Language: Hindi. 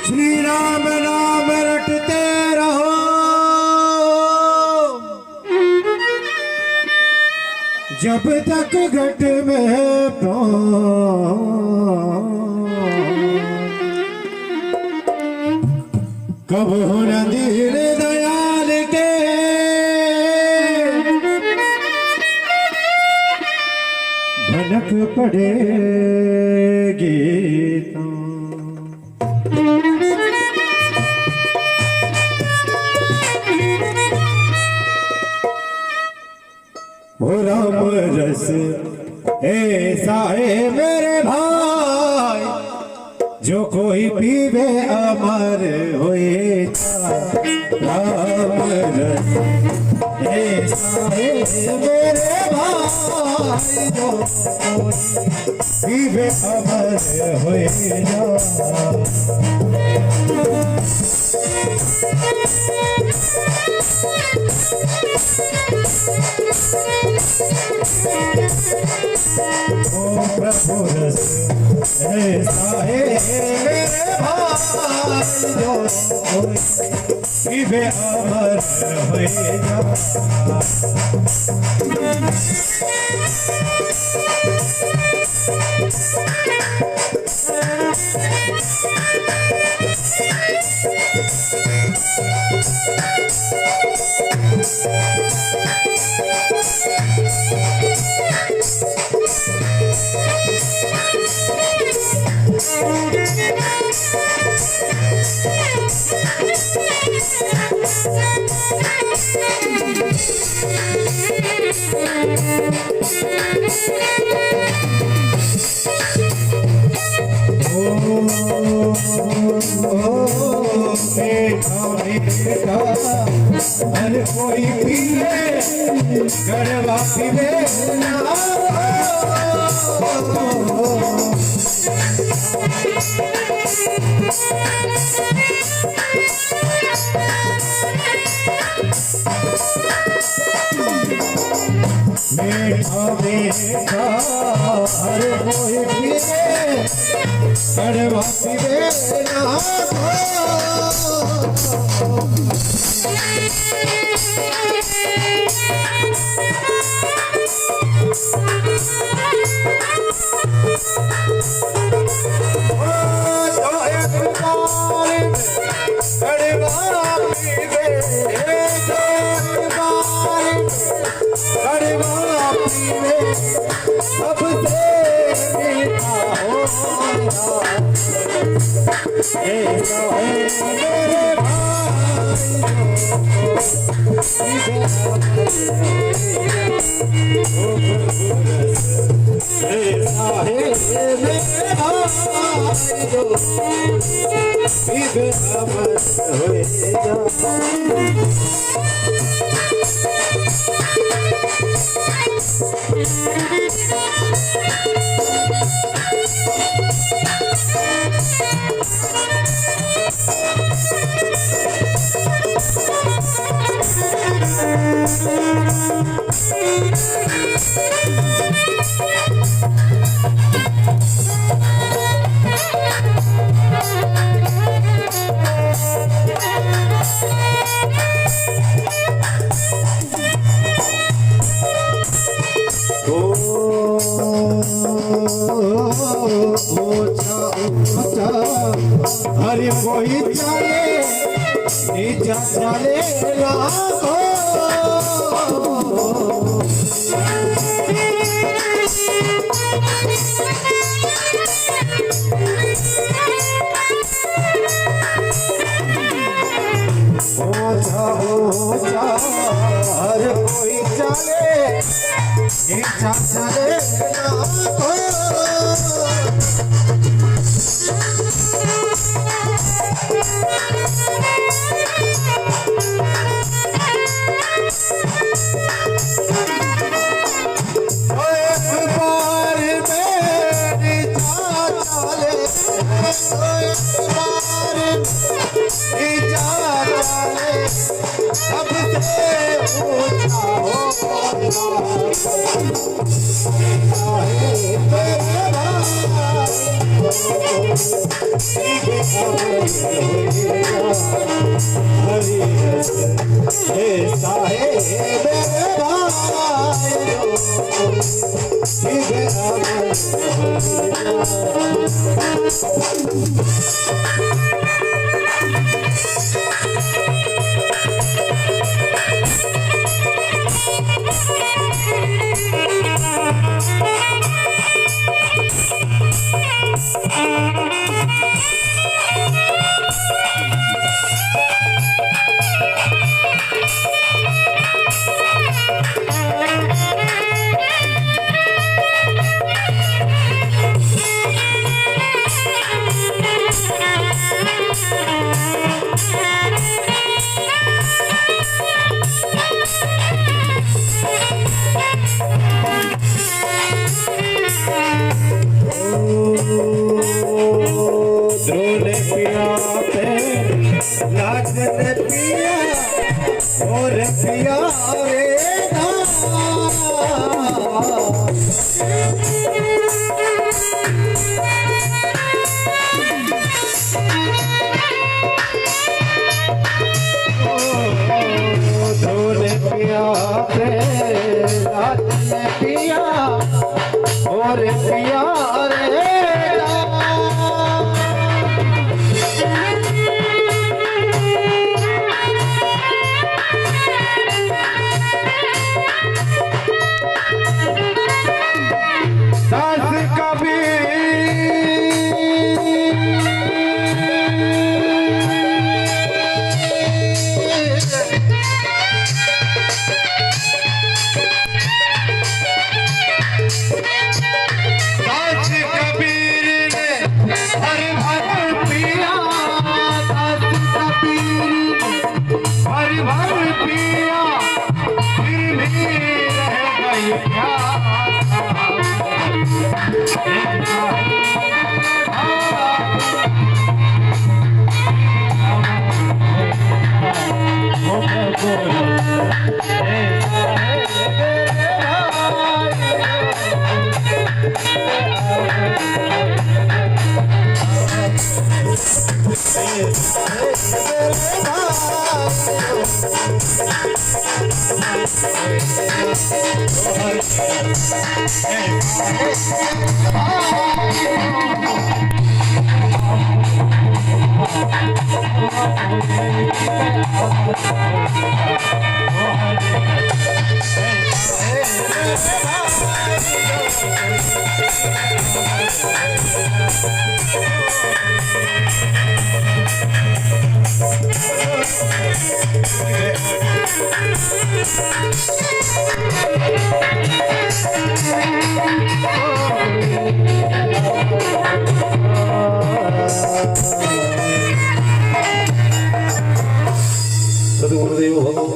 श्री राम नाम रटते रहो, जब तक घट में प्राण, कब हो न दीन दयाल के भनक पड़ेगी तो। हो राम रस ऐसा है मेरे भाई, जो कोई पीवे अमर होए। राम रस ऐसा है मेरे भाई, जो कोई पीवे अमर होए जा। ओ प्रभु रस ऐसा है मेरे भाई, जो कोई पीवे अमर होए जा। हर कोई पीवे गड़वा पीवे ना, मीठा मीठा हर कोई पीवे गड़वा पीवे ना। हर कोई चले नीचा चले लाखों, हर कोई चले नीचा चले लाखों। सबसे ऊंचा और पिया रे धोने पिया पिया और पिया रे सद्गुरुदेव भगवान